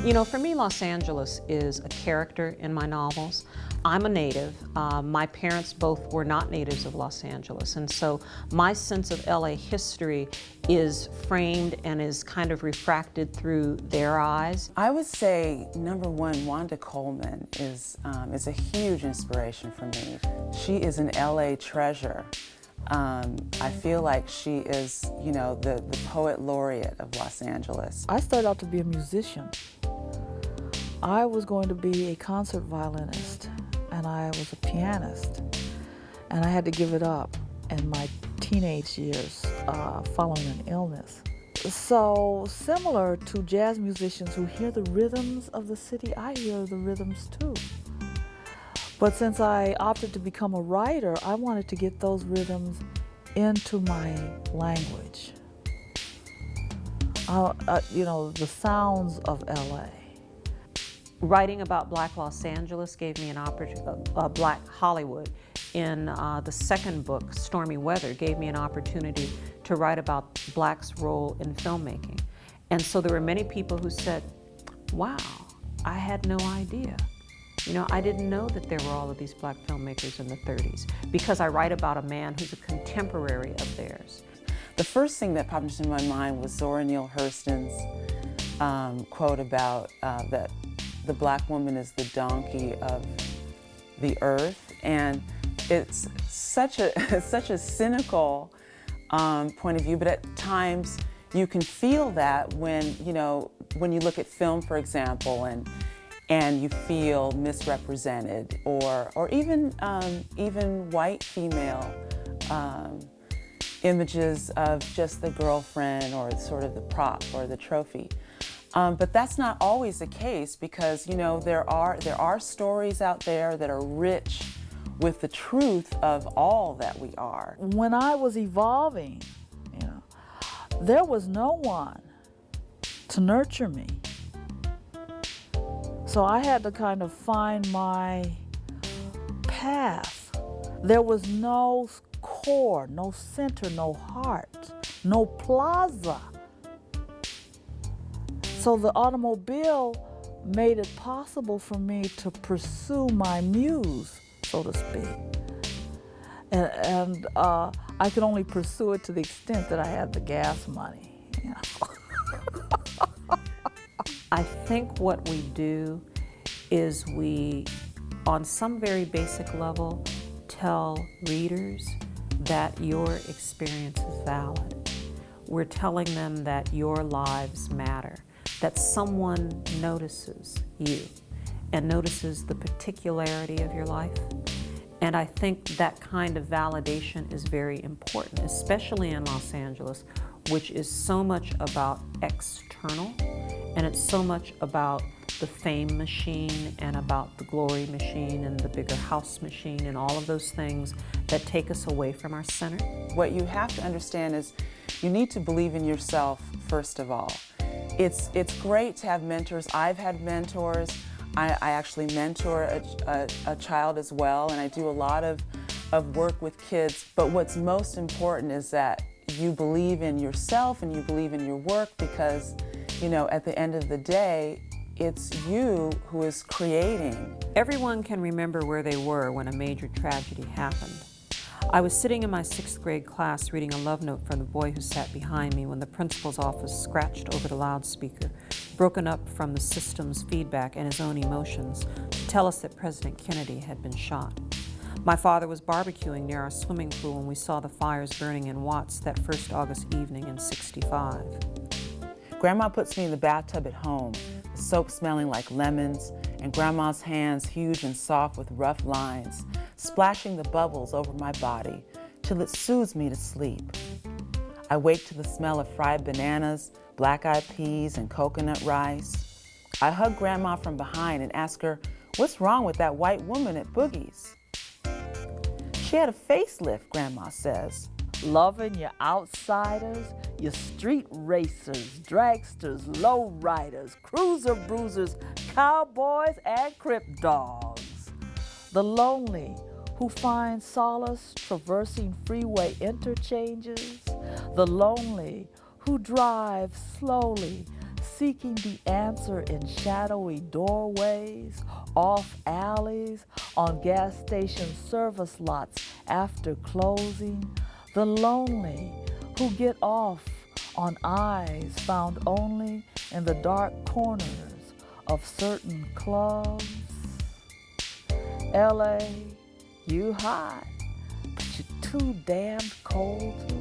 You know, for me, Los Angeles is a character in my novels. I'm a native. My parents both were not natives of Los Angeles, and so my sense of LA history is framed and is kind of refracted through their eyes. I would say, number one, Wanda Coleman is a huge inspiration for me. She is an LA treasure. I feel like she is, you know, the poet laureate of Los Angeles. I started out to be a musician. I was going to be a concert violinist, and I was a pianist, and I had to give it up in my teenage years following an illness. So similar to jazz musicians who hear the rhythms of the city, I hear the rhythms too. But since I opted to become a writer, I wanted to get those rhythms into my language. You know, the sounds of LA. Writing about Black Los Angeles gave me an opportunity, Black Hollywood in the second book, Stormy Weather, gave me an opportunity to write about Blacks' role in filmmaking. And so there were many people who said, wow, I had no idea. You know, I didn't know that there were all of these Black filmmakers in the 30s, because I write about a man who's a contemporary of theirs. The first thing that popped into my mind was Zora Neale Hurston's quote about that the Black woman is the donkey of the earth, and it's such a cynical point of view. But at times you can feel that when you look at film, for example, and you feel misrepresented, or even white female images of just the girlfriend or sort of the prop or the trophy. But that's not always the case, because there are stories out there that are rich with the truth of all that we are. When I was evolving, there was no one to nurture me. So I had to kind of find my path. There was no core, no center, no heart, no plaza. So the automobile made it possible for me to pursue my muse, so to speak. And I could only pursue it to the extent that I had the gas money. I think what we do is we, on some very basic level, tell readers that your experience is valid. We're telling them that your lives matter, that someone notices you and notices the particularity of your life. And I think that kind of validation is very important, especially in Los Angeles, which is so much about external, and it's so much about the fame machine and about the glory machine and the bigger house machine and all of those things that take us away from our center. What you have to understand is you need to believe in yourself first of all. It's great to have mentors. I've had mentors. I actually mentor a child as well, and I do a lot of work with kids. But what's most important is that you believe in yourself and you believe in your work, because at the end of the day, it's you who is creating. Everyone can remember where they were when a major tragedy happened. I was sitting in my 6th grade class reading a love note from the boy who sat behind me when the principal's office scratched over the loudspeaker, broken up from the system's feedback and his own emotions, to tell us that President Kennedy had been shot. My father was barbecuing near our swimming pool when we saw the fires burning in Watts that first August evening in '65. Grandma puts me in the bathtub at home, the soap smelling like lemons, and Grandma's hands huge and soft with rough lines, splashing the bubbles over my body till it soothes me to sleep. I wake to the smell of fried bananas, black-eyed peas, and coconut rice. I hug Grandma from behind and ask her, what's wrong with that white woman at Boogie's? She had a facelift, Grandma says. Loving your outsiders, your street racers, dragsters, lowriders, cruiser bruisers, cowboys, and crip dogs. The lonely who find solace traversing freeway interchanges. The lonely who drive slowly, seeking the answer in shadowy doorways, off alleys, on gas station service lots after closing. The lonely who get off on eyes found only in the dark corners of certain clubs. LA, you hot, but you're too damned cold to